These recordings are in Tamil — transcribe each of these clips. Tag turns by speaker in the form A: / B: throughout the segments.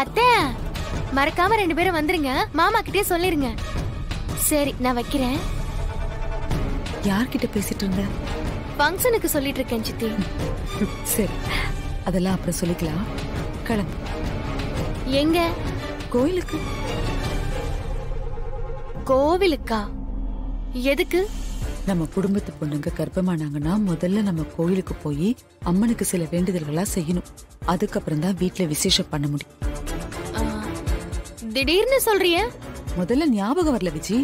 A: அத்தை மறக்காம 2 பேரும் வந்துருங்க, மாமா கிட்டே சொல்லிருங்க. சரி நான் வைக்கிறேன்.
B: யார்கிட்ட பேசிட்டு இருந்த?
A: ஃபங்க்ஷனுக்கு சொல்லிட்டு இருக்கேன் சித்தி.
B: சரி, அதெல்லாம் அப்புறம் சொல்லிக்கலாம். கிளம்பு.
A: எங்க?
B: கோயிலுக்கு.
A: கோவிலுக்கா? எதுக்கு?
B: நம்ம குடும்பத்து பொண்ணுங்க கர்ப்பமானாங்கன்னா முதல்ல நம்ம கோயிலுக்கு போய் அம்மனுக்கு சில வேண்டுதல்களா செய்யணும். அதுக்கப்புறம் தான் வீட்டுல விசேஷம் பண்ண முடியும்.
A: திடீர்னு சொல்றிய?
B: முதல்ல ஞாபகம் வரல விஜி.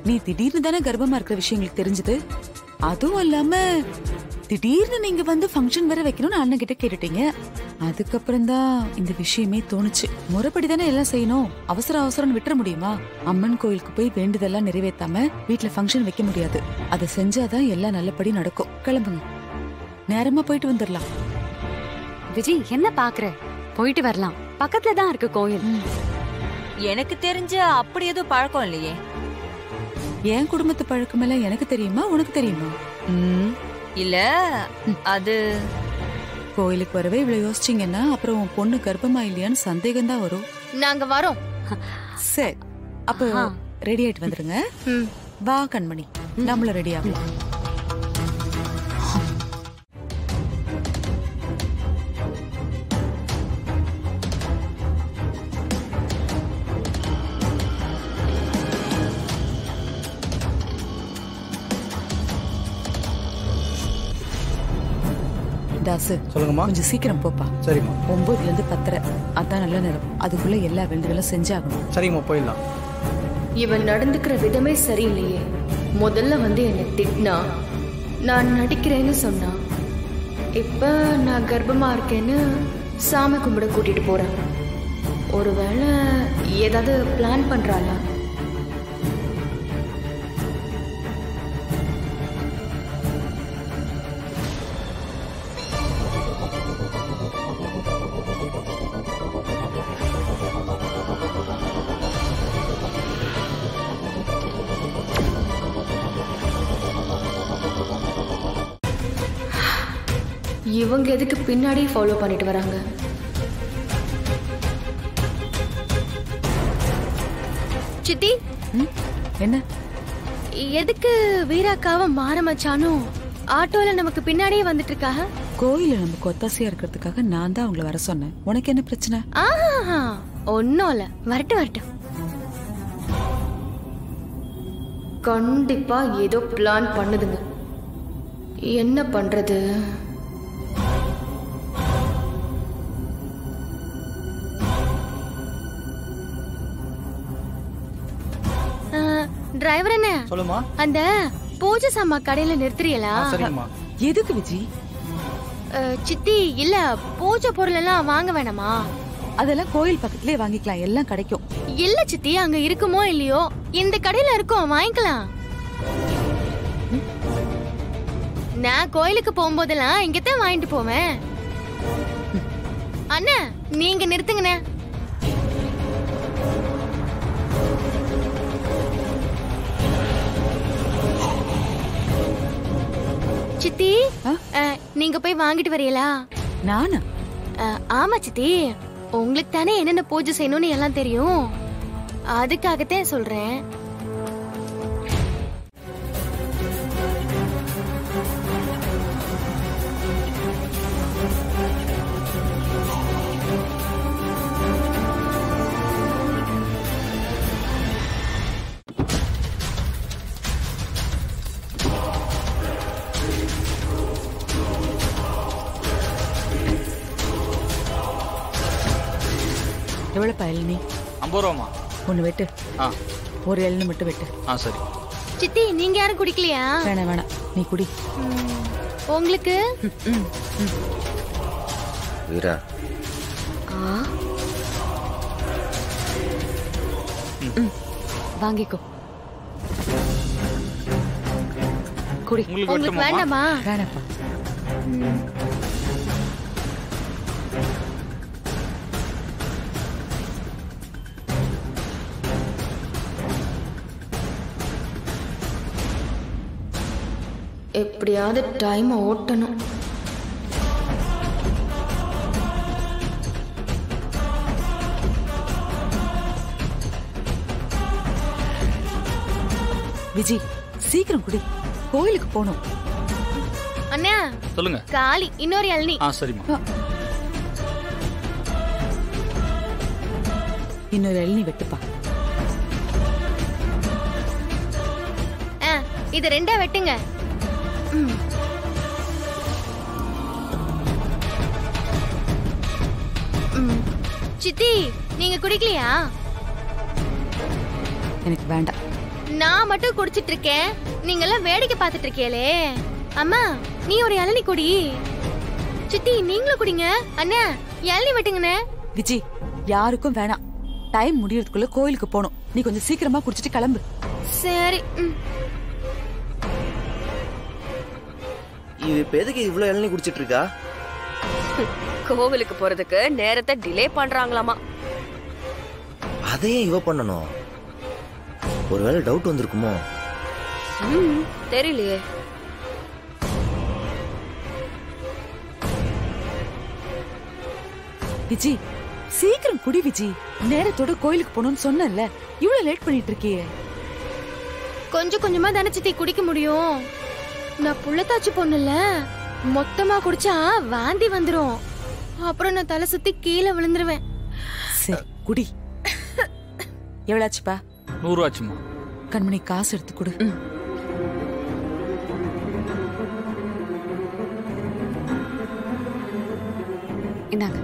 B: நீ திடீர்னு தானே கர்ப்பமா இருக்கிற விஷயங்களுக்கு தெரிஞ்சது. அதுவும் இல்லாம திடீர்னு நீங்க வந்து ஃபங்க்ஷன் வேற வைக்கணும்னு அண்ணன் கிட்ட கேட்டுட்டீங்க. அதுக்கப்புறம் தான் இந்த விஷயமே தோணுச்சு. முறைப்படி தானே எல்லாம் செய்யணும். அவசரம் விட்டுற முடியுமா? அம்மன் கோயிலுக்கு போய் வேண்டுதெல்லாம் நிறைவேற்றாம வீட்டுல ஃபங்க்ஷன் வைக்க முடியாது. அதை செஞ்சாதான் எல்லாம் நல்லபடி நடக்கும். கிளம்புங்க, நேரமா போயிட்டு வந்துடலாம்.
C: விஜய் என்ன பாக்குற? போயிட்டு வரலாம், பக்கத்துல தான் இருக்கு கோயில்.
D: எனக்கு தெரிஞ்ச அப்படி எதுவும் பழக்கம் இல்லையே.
B: என் குடும்பத்து பழக்கமெல்லாம் எனக்கு தெரியுமா, உனக்கு தெரியுமா?
D: இல்ல, அது
B: கோயிலுக்கு வரவே இவ்வளவு யோசிச்சீங்கன்னா அப்புறம் உன் பொண்ணு கர்ப்பமா இல்லையான்னு சந்தேகம் தான் வரும்.
A: நாங்க வரோம்.
B: சரி, அப்ப ரெடி ஆயிட்டு வந்துருங்க. வா கண்மணி, நம்மள ரெடி ஆகலாம். தாசு,
E: சொல்லுங்கம்மா.
B: கொஞ்சம் சீக்கிரம் போப்பா.
E: சரிம்மா.
B: 9ல இருந்து 10:30 அதான் நல்ல நேரம். அதுக்குள்ள எல்லா வேண்டுதலும் செஞ்சாகணும்.
E: சரிம்மா, போயிடலாம்.
A: இவன் நடந்துக்கிற விதமே சரியில்லையே. முதல்ல வந்து என்னை திட்டினா, நான் நடிக்கிறேன்னு சொன்னா, இப்ப நான் கர்ப்பமா இருக்கேன்னு சாமி கும்பிட கூட்டிட்டு போறேன். ஒருவேளை ஏதாவது பிளான் பண்றாளா? இவங்க எதுக்கு பின்னாடி ஃபாலோ பண்ணிட்டு வராங்க? சித்தி,
B: என்ன?
A: எதுக்கு வீராக்காவ மாரமச்சானும் ஆட்டோல நமக்கு பின்னாடியே வந்துட்டு இருக்காக?
B: கோயில நமக்கு ஒத்தாசையா இருக்கிறதுக்காக நான் தான் அவங்கள வர சொன்னேன். உனக்கு என்ன பிரச்சனை?
A: ஆஹா, ஒன்னும் இல்ல. வரட்டும். கண்டிப்பா ஏதோ பிளான் பண்ணுதுங்க. என்ன பண்றது? டிரைவர் என்ன?
E: சொல்லுமா.
A: அந்த பூஜை சாமா கடையில நிறுத்துறீங்களா?
E: சரிம்மா.
B: எதுக்கு விஜி?
A: சித்தி, இல்ல பூஜை பொருள் எல்லாம் வாங்க வேணாமா?
B: அதெல்லாம் கோயில் பக்கத்துலயே வாங்கிக்கலாம், எல்லாம் கிடைக்கும்.
A: இல்ல சித்தி, அங்க இருக்குமோ இல்லையோ, இந்த கடையில இருக்கும், வாங்கிக்கலாம். நான் கோயிலுக்கு போகும்போதெல்லாம் இங்கதான் வாங்கிட்டு போவேன். அண்ணா, நீங்க நிறுத்துங்கண்ணே. சித்தி, நீங்க போய் வாங்கிட்டு வரீங்களா?
B: நானா?
A: ஆமா சித்தி, உங்களுக்கு தானே என்னென்ன பூஜை செய்யணும்னு எல்லாம் தெரியும். அதுக்காகத்தான் சொல்றேன்.
B: எவ்வளவு இளநீ?
E: 50 ரூபாமா.
B: ஒண்ணு வெட்டு. ஒரு இளநீ மட்டும் வெட்டு.
E: சரி.
A: சித்தி, நீங்க யாரும் குடிக்கலையா?
B: வேணாம், நீ குடி.
A: உங்களுக்கு?
F: வீரா,
C: வாங்கிக்கோ. குடி.
A: உங்களுக்கு வேண்டாமா?
B: வேணாப்பா.
A: எப்படியாவது டைம் ஓட்டணும்.
B: விஜி சீக்கிரம் குடி, கோயிலுக்கு போகணும்.
A: அண்ணா
E: சொல்லுங்க.
A: காலி இன்னொரு இளநீ.
E: சரிம்மா.
B: இன்னொரு இளநீ வெட்டுப்பா.
A: இது ரெண்டா வெட்டுங்க. சித்தி நீங்க குடிக்கலையா?
B: எனக்கு வேண்டாம்.
A: நான் மட்டும் குடிச்சிட்டு இருக்கேன், நீங்க எல்லாம் வேடிக்கை பார்த்துட்டு இருக்கீங்களே. அம்மா நீ ஒரு இளநீ குடி. சித்தி நீங்களும் குடிங்க. அண்ணா இளநீ வெட்டுங்கண்ணே.
B: விஜி யாருக்கும் வேணாம், டைம் முடியறதுக்குள்ள கோயிலுக்கு போகணும். நீ கொஞ்சம் சீக்கிரமா குடிச்சிட்டு கிளம்பு.
A: சரி.
F: இது இப்ப எதுக்கு இவ்வளவு இளநீ குடிச்சிட்டு இருக்கா?
G: கோவிலுக்கு போறதுக்கு நேரத்தை டிலே பண்றாங்களாமா.
F: அதையே இவ பண்ணணும். ஒருவேளை டவுட் வந்திருக்குமோ?
G: தெரியலையே.
B: விஜி சீக்கிரம் குடி விஜி, நேரத்தோட கோயிலுக்கு போகணும்னு சொன்னல, இவ்வளவு லேட் பண்ணிட்டு இருக்கியே.
A: கொஞ்சம் கொஞ்சமா தானே சித்தி குடிக்க முடியும். நான் புள்ளத்தாச்சி பொண்ணுல, மொத்தமா குடிச்சா வாந்தி வந்துரும். அப்புறம் நான் தலை சுத்தி கீழே விழுந்துருவேன்.
B: சரி குடி. எவ்வளவு ஆச்சுப்பா?
E: 100 ஆச்சுமா.
B: கண்மணி காசு எடுத்து கொடு.
C: இந்தாங்க.